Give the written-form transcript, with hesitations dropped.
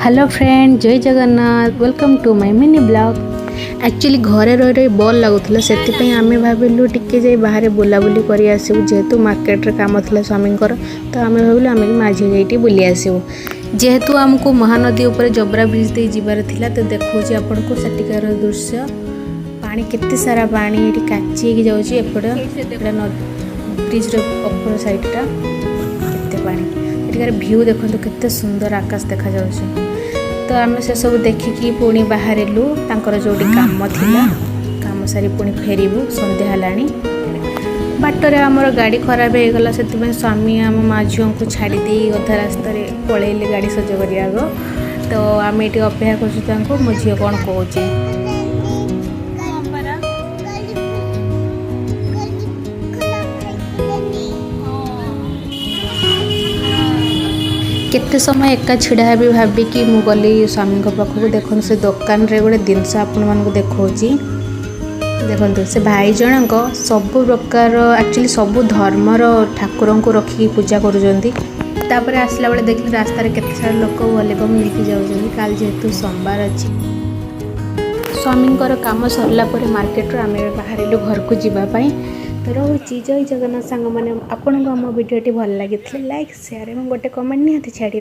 Hello friend, जय Jagannath. Welcome to my mini blog. Actually घरे रही रही बोर लगुला से आम भाविलु टिके जाई बाहर बुलाबुली कर आसबू जेहेतु मार्केट रे काम था स्वामी तो आम भाविलु आम माझी जाइए बुली आसबू जेहेतु आमको महानदी उपर जबरा ब्रिज दे जीवार थिला तो देखो आपण को सेटिकार दृश्य पानी केते सारा पानी काची जाउची एपटे ब्रिज रे अपर साइडटा केते पानी एटिकार व्यू देखो केते सुंदर आकाश देखा जाउची। तो आम से सब देखिकी पुणी बाहरलु तांकर जोड़ी काम थिला काम सारी पुणी फेरबू संध्या हलाणी बाटरे आमर गाड़ी खराब हो गला से स्वामी आम माँ झील को छाड़ी दे अधा रास्ता पलैले गाड़ी सज कर तो आम ये अपेक्षा कर मो झी कौन कहे केते समय एका छिड़ा भी भाविकी मु गली स्वामी पाखक देखो से दुकान रे गोटे जिनस आपण मानक देखौची देखो से भाई जनक सब प्रकार एक्चुअली सब धर्मर ठाकुर को रखिकी पूजा कर आसला बेले देखिए रास्ता केते सारा लोक भलेबम लेके जाउछन काल जेहेतु सोमवार अच्छी स्वामी काम सरला मार्केट रो आमे बाहरिलु घर को जीवाई तो रोची जय जगन्नाथ सांग मैंने आपको आम भिडियोटी भल लगी लाइक शेयर और गोटे कमेंट निहाती छाड़ी।